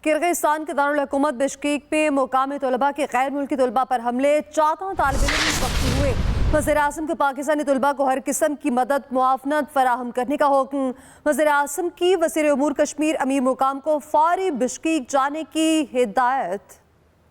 Kyrgyzstan के दारुल-हुकूमत Bishkek में मुकामी तलबा के गैर मुल्की तलबा पर हमले, 14 तालिब इल्म जख्मी हुए। वज़ीर-ए-आज़म के पाकिस्तानी तलबा को हर किस्म की मदद मुआवनत फराहम करने का हुक्म। वज़ीर-ए-आज़म की वज़ीर उमूर कश्मीर अमीर मुकाम को फौरी बिश्केक जाने की हिदायत।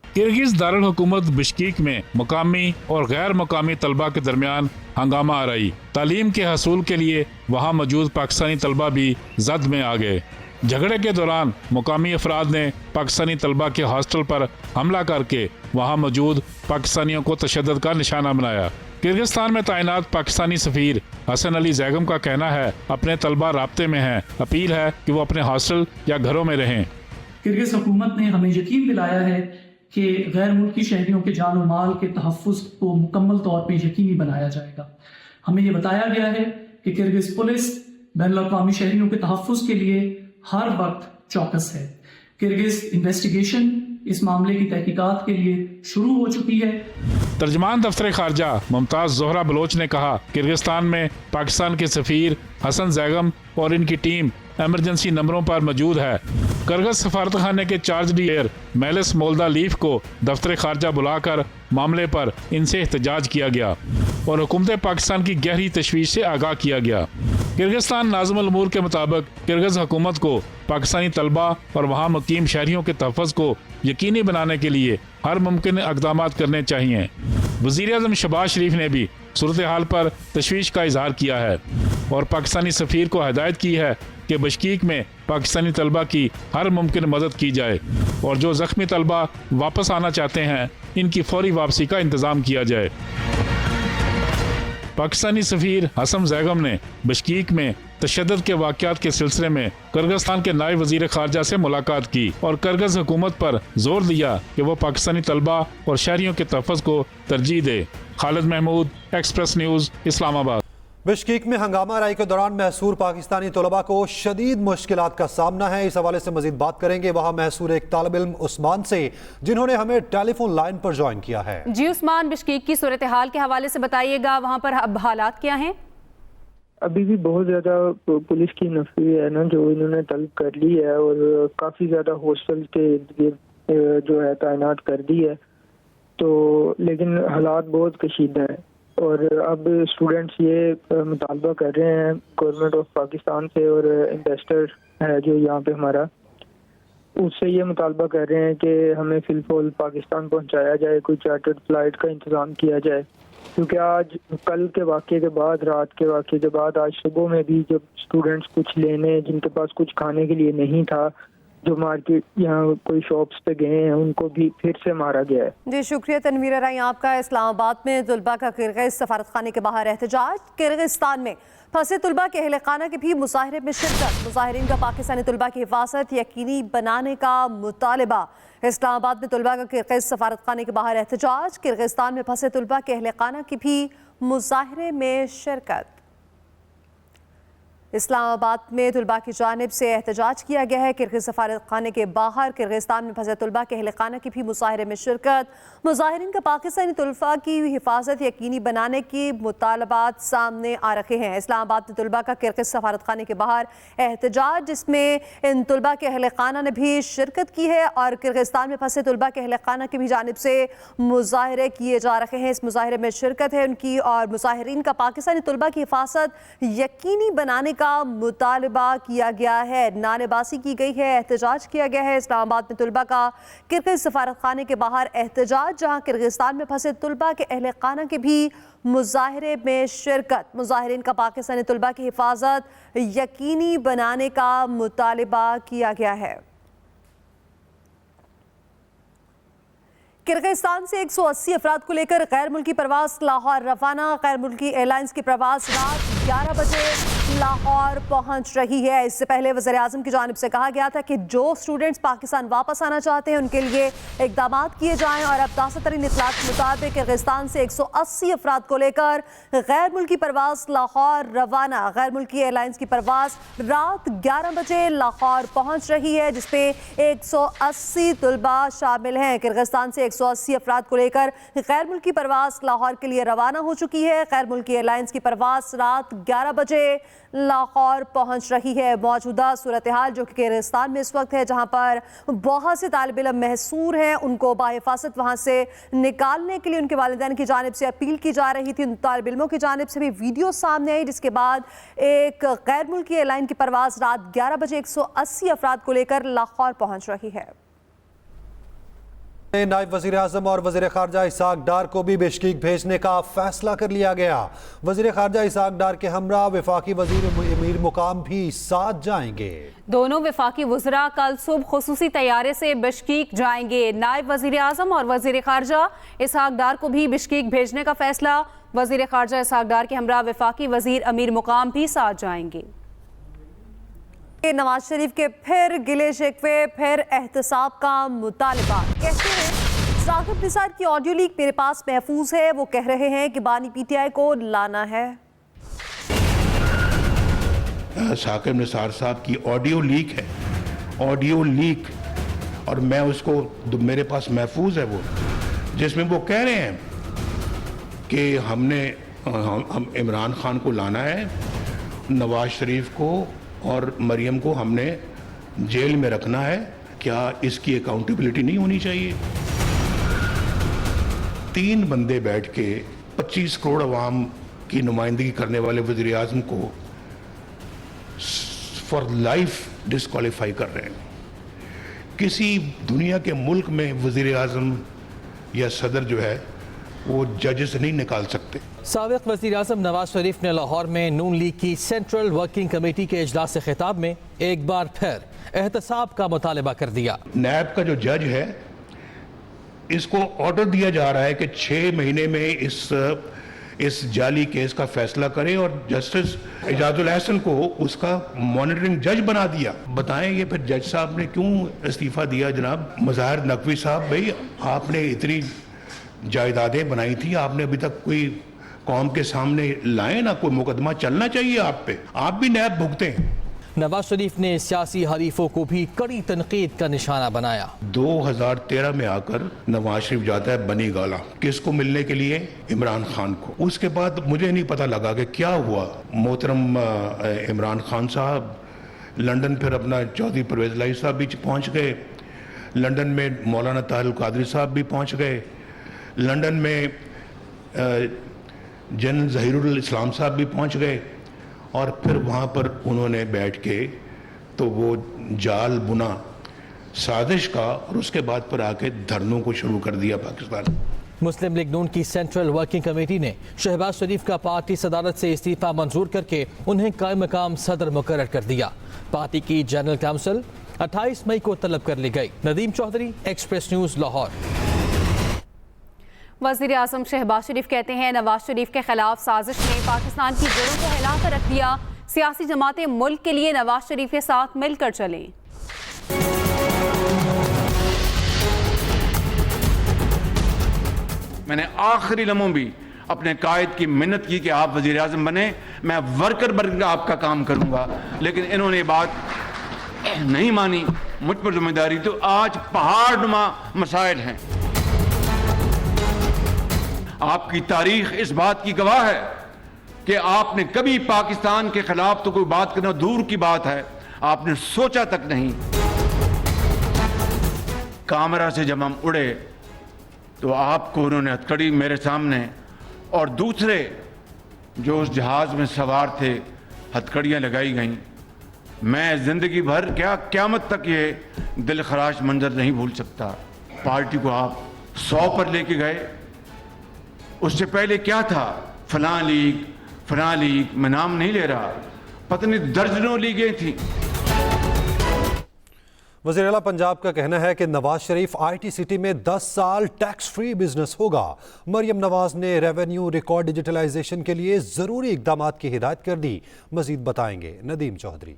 किर्गिज़ दारुल हुकूमत बिश्केक में मुकामी और गैर मुकामी तलबा के दरमियान हंगामा आराई। तालीम के हसूल के लिए वहाँ मौजूद पाकिस्तानी तलबा भी जद में आ गए। झगड़े के दौरान मुकामी अफराद ने पाकिस्तानी तलबा के हॉस्टल पर हमला करके वहाँ मौजूद पाकिस्तानियों को तशद्दुद का निशाना बनाया। किर्गिस्तान में तैनात पाकिस्तानी सफ़ीर हसन अली जैगम का कहना है अपने तलबा राब्ते में हैं, अपील है कि वो अपने हॉस्टल या घरों में रहें। किर्गिज़ हुकूमत ने हमें यकीन दिलाया है कि गैर मुल्की शहरियों के जान और माल के तहफ़्फ़ुज़ को मुकम्मल तौर पर यकीनी बनाया जाएगा। हमें ये बताया गया है कि किर्गिज़ पुलिस बैनुल-अक़वामी शहरियों के तहफ़्फ़ुज़ के लिए हर वक्त चौकस है। किर्गिज़ इन्वेस्टिगेशन इस मामले की तहकीकात के लिए शुरू हो चुकी है। तर्जमान दफ्तर खारजा मुमताज़ ज़ोहरा बलोच ने कहा, किर्गिस्तान में पाकिस्तान के सफ़ीर हसन जैगम और इनकी टीम एमरजेंसी नंबरों पर मौजूद है। किर्गिज़ सफारतखाने के चार्ज डियर मेलिस मोल्दा लीफ को दफ्तर खारजा बुलाकर मामले पर इनसे एहतजाज किया गया और हुकूमत पाकिस्तान की गहरी तशवीश से आगाह किया गया। किर्गिस्तान नाज़िमुल उमूर के मुताबिक किर्गिज़ हुकूमत को पाकिस्तानी तलबा और वहाँ मुकीम शहरियों के तहफ़्फ़ुज़ को यकीनी बनाने के लिए हर मुमकिन इक़दामात करने चाहिए। वज़ीर-ए-आज़म शहबाज शरीफ ने भी सूरत हाल पर तशवीश का इजहार किया है और पाकिस्तानी सफ़ीर को हिदायत की है कि बिश्केक में पाकिस्तानी तलबा की हर मुमकिन मदद की जाए और जो ज़ख्मी तलबा वापस आना चाहते हैं इनकी फौरी वापसी का इंतज़ाम किया जाए। पाकिस्तानी सफ़ीर हसन जैगम ने बिश्केक में तशद्दुद के वाक़यात के सिलसिले में किर्गिस्तान के नायब वज़ीर ख़ारजा से मुलाकात की और किर्गिज़ हुकूमत पर जोर दिया कि वो पाकिस्तानी तलबा और शहरियों के तहफ़्फ़ुज़ को तरजीह दे। Khalid Mahmood, Express News, Islamabad. Bishkek में हंगामा आराई के दौरान महसूर पाकिस्तानी तलबा को शदीद मुश्किलात का सामना है। इस हवाले से मजीद बात करेंगे वहाँ महसूर एक तालिब इल्म उस्मान से, जिन्होंने हमें टेलीफोन लाइन पर ज्वाइन किया है। जी उस्मान, बिश्केक की सूरत हाल के हवाले से बताइएगा, वहाँ पर अब हालात क्या हैं? अभी भी बहुत ज़्यादा पुलिस की नफरी है ना जो इन्होंने तलब कर ली है और काफ़ी ज़्यादा हॉस्टल के जो है तैनात कर दी है, तो लेकिन हालात बहुत कशीदा है और अब स्टूडेंट्स ये मुतालबा कर रहे हैं गवर्नमेंट ऑफ पाकिस्तान से और इन्वेस्टर है जो यहाँ पे हमारा, उससे ये मुतालबा कर रहे हैं कि हमें फिलफोल पाकिस्तान पहुँचाया जाए, कोई चार्टर्ड फ्लाइट का इंतज़ाम किया जाए, क्योंकि आज कल के वाक़े के बाद, रात के वाक़े के बाद, आज सुबह में भी जब स्टूडेंट्स कुछ लेने जिनके पास कुछ खाने के लिए नहीं था, जो मार्केट यहाँ कोई शॉप्स पे गए हैं, उनको भी फिर से मारा गया है। जी शुक्रिया तनवीर राई आपका। इस्लामाबाद में तलबा का किर्गिज़ सफारतखाने के बाहर एहतजाज। किर्गिस्तान में फंसे तलबा के अहले खाना के भी मुजाहरे में शिरकत। मुजाहिरीन का पाकिस्तानी तलबा की हिफाजत यकीनी बनाने का मुतालबा। इस्लामाबाद में तलबा का किर्गिज़ सफारतखाने के बाहर एहतजाज। किर्गिस्तान में फंसे तलबा के अहले खाना की भी मुजाहरे में शिरकत। इस्लामाबाद में तलबा की जानिब से एहतजाज किया गया है। किर्गिज़ सफारतखाने के बाहर किर्गिस्तान में फंसे तलबा के अहले खाना की भी मुजाहरे में शिरकत। मुजाहिरीन का पाकिस्तानी तलबा की हिफाजत यकीनी बनाने के मुतालबात सामने आ रखे हैं। इस्लामाबाद में तलबा का किर्गिज़ सफारतखाने के बाहर एहतजाज, जिसमें इन तलबा के अहले खाना ने भी शिरकत की है और किर्गिस्तान में फंसे तलबा के अहले खाना की भी जानिब से मुजाहरे किए जा रहे हैं। इस मुजाहरे में शिरकत है उनकी और मुजाहिरीन का पाकिस्तानी तलबा की हिफाजत यकीनी बनाने का मुतालबा किया गया है। नारेबाजी की गई है, एहतजाज किया गया है। इस्लामाबाद में तलबा का किर्गिज़ सफारतखाने के बाहर एहतजाज, जहां किर्गिस्तान में फंसे तलबा के अहले खाना के भी मुजाहरे में शिरकत। मुजाहिरीन का पाकिस्तानी तलबा की हिफाजत यकीनी बनाने का मुतालबा किया गया है। किर्गिस्तान से 180 अफराद को लेकर गैर मुल्की प्रवास लाहौर रवाना। गैर मुल्की एयरलाइंस की प्रवास रात 11 बजे लाहौर पहुंच रही है। इससे पहले वज़ीर-ए-आज़म की जानिब से कहा गया था कि जो स्टूडेंट्स पाकिस्तान वापस आना चाहते हैं उनके लिए इक़दामात किए जाएं और अब ताज़ा तरीन इत्तलात के मुताबिक किर्गिस्तान से 180 अफराद को लेकर गैर मुल्की प्रवास लाहौर रवाना। गैर मुल्की एयरलाइंस की प्रवास रात 11 बजे लाहौर पहुंच रही है, जिसपे 180 तलबा शामिल हैं। किर्गिस्तान से 180 अफराद को लेकर गैर मुल्की प्रवास लाहौर के लिए रवाना हो चुकी है। गैर मुल्की एयरलाइंस की प्रवास रात 11 बजे لاہور پہنچ رہی ہے۔ موجودہ صورتحال جو کہ کرغزستان میں اس وقت ہے، جہاں پر بہت سے طالب علم محصور ہیں، ان کو بحفاظت وہاں سے نکالنے کے لیے ان کے والدین کی جانب سے اپیل کی جا رہی تھی۔ ان طالب علموں کی جانب سے بھی ویڈیو سامنے آئی، جس کے بعد ایک غیر ملکی ایئر لائن کی پرواز رات 11 بجے 180 افراد کو لے کر لاہور پہنچ رہی ہے۔ نائب وزیر اعظم اور وزیر خارجہ اسحاق ڈار کو بھی بشکیک بھیجنے کا فیصلہ کر لیا گیا۔ وزیر خارجہ اسحاق ڈار کے ہمراہ وفاقی وزیر امیر مقام بھی ساتھ جائیں گے۔ دونوں وفاقی وزراء کل صبح خصوصی طیارے سے بشکیک جائیں گے۔ نائب وزیر اعظم اور وزیر خارجہ اسحاق ڈار کو بھی بشکیک بھیجنے کا فیصلہ۔ وزیر خارجہ اسحاق ڈار کے ہمراہ وفاقی وزیر امیر مقام بھی ساتھ جائیں گے۔ نواز شریف کے پھر گلے شکوے، پھر احتساب کا مطالبہ۔ کہتے ہیں ثاقب نثار کی آڈیو لیک میرے پاس محفوظ ہے، وہ کہہ رہے ہیں کہ بانی پی ٹی آئی کو لانا ہے۔ ثاقب نثار صاحب کی آڈیو لیک ہے، آڈیو لیک، اور میں اس کو میرے پاس محفوظ ہے وہ، جس میں وہ کہہ رہے ہیں کہ ہم عمران خان کو لانا ہے، نواز شریف کو اور مریم کو ہم نے جیل میں رکھنا ہے۔ کیا اس کی اکاؤنٹیبلٹی نہیں ہونی چاہیے؟ 3 بندے بیٹھ کے 25 کروڑ عوام کی نمائندگی کرنے والے وزیر اعظم کو فار لائف ڈسکوالیفائی کر رہے ہیں۔ کسی دنیا کے ملک میں وزیر اعظم یا صدر جو ہے وہ ججز نہیں نکال سکتے۔ سابق وزیر اعظم نواز شریف نے لاہور میں نون لیگ کی سینٹرل ورکنگ کمیٹی کے اجلاس سے خطاب میں ایک بار پھر احتساب کا مطالبہ کر دیا۔ نیب کا جو جج ہے، اس کو آرڈر دیا جا رہا ہے کہ 6 مہینے میں اس جعلی کیس کا فیصلہ کرے، اور جسٹس اعجاز الاحسن کو اس کا مانیٹرنگ جج بنا دیا۔ بتائیں یہ پھر جج صاحب نے کیوں استعفیٰ دیا؟ جناب مظاہر نقوی صاحب، بھائی آپ نے اتنی جائیدادیں بنائی تھی، آپ نے ابھی تک کوئی قوم کے سامنے لائے نہ، کوئی مقدمہ چلنا چاہیے آپ پہ، آپ بھی نیب بھگتے ہیں۔ نواز شریف نے سیاسی حریفوں کو بھی کڑی تنقید کا نشانہ بنایا۔ 2013 میں آ کر نواز شریف جاتا ہے بنی گالا، کس کو ملنے کے لیے؟ عمران خان کو۔ اس کے بعد مجھے نہیں پتہ لگا کہ کیا ہوا۔ محترم عمران خان صاحب لندن پھر اپنا چودھری پرویز الہی صاحب بھی پہنچ گئے، لندن میں مولانا طاہر القادری صاحب بھی پہنچ گئے، لندن میں جنرل ظہیر الاسلام صاحب بھی پہنچ گئے، اور پھر وہاں پر انہوں نے بیٹھ کے تو وہ جال بنا سازش کا، اور اس کے بعد پر آ کے دھرنوں کو شروع کر دیا پاکستان۔ مسلم لیگ نون کی سینٹرل ورکنگ کمیٹی نے شہباز شریف کا پارٹی صدارت سے استعفیٰ منظور کر کے انہیں قائم مقام صدر مقرر کر دیا۔ پارٹی کی جنرل کونسل 28 مئی کو طلب کر لی گئی۔ Nadeem Chaudhry, express news, Lahore. وزیر اعظم شہباز شریف کہتے ہیں نواز شریف کے خلاف سازش نے پاکستان کی جڑوں کو ہلا کر رکھ دیا۔ سیاسی جماعتیں ملک کے لیے نواز شریف کے ساتھ مل کر چلیں۔ میں نے آخری لمحوں بھی اپنے قائد کی منت کی کہ آپ وزیر اعظم بنے، میں ورکر بن کر آپ کا کام کروں گا، لیکن انہوں نے بات نہیں مانی، مجھ پر ذمہ داری۔ تو آج پہاڑ نما مسائل ہیں۔ آپ کی تاریخ اس بات کی گواہ ہے کہ آپ نے کبھی پاکستان کے خلاف تو کوئی بات کرنا دور کی بات ہے، آپ نے سوچا تک نہیں۔ کامرا سے جب ہم اڑے تو آپ کو انہوں نے ہتھکڑی میرے سامنے، اور دوسرے جو اس جہاز میں سوار تھے ہتھکڑیاں لگائی گئیں۔ میں زندگی بھر کیا قیامت تک یہ دل خراش منظر نہیں بھول سکتا۔ پارٹی کو آپ 100 پر لے کے گئے، اس سے پہلے کیا تھا؟ فلاں لیگ، میں نام نہیں لے رہا، پتہ نہیں درجنوں لیگیں تھیں۔ وزیر اعلیٰ پنجاب کا کہنا ہے کہ Nawaz Sharif I T city میں 10 سال ٹیکس فری بزنس ہوگا۔ مریم نواز نے ریونیو ریکارڈ ڈیجیٹلائزیشن کے لیے ضروری اقدامات کی ہدایت کر دی۔ مزید بتائیں گے Nadeem Chaudhry.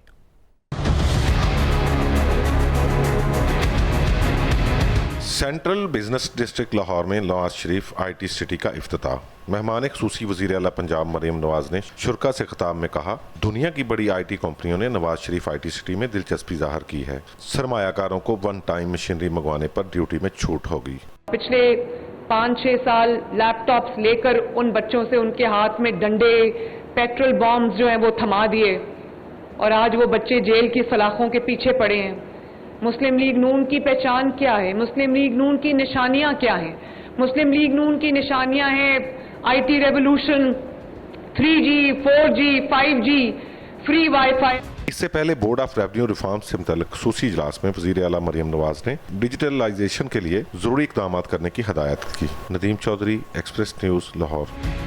Central business district Lahore میں نواز شریف آئی ٹی سٹی کا افتتاح۔ مہمان خصوصی وزیر اعلیٰ پنجاب مریم نواز نے شرکا سے خطاب میں کہا، دنیا کی بڑی آئی ٹی کمپنیوں نے Nawaz Sharif I T city میں دلچسپی ظاہر کی ہے۔ سرمایہ کاروں کو ون ٹائم مشینری منگوانے پر ڈیوٹی میں چھوٹ ہوگی۔ پچھلے 5-6 سال لیپ ٹاپس لے کر ان بچوں سے ان کے ہاتھ میں ڈنڈے पेट्रोल बॉम्ब्स जो हैं वो थमा दिए और आज वो बच्चे जेल की सलाखों के पीछे पड़े हैं। मुस्लिम लीग नून की पहचान क्या है? मुस्लिम लीग नून की निशानियां क्या हैं? मुस्लिम लीग नून की निशानियां हैं IT revolution, 3G, 4G, 5G, free wifi. इससे पहले बोर्ड ऑफ रेवेन्यू रिफॉर्म से मुतल्लिक खसूसी इजलास में वज़ीर आला मरियम नवाज ने डिजिटलाइजेशन के लिए जरूरी इक़दाम करने की हदायत की। Nadeem Chaudhry, express news, Lahore.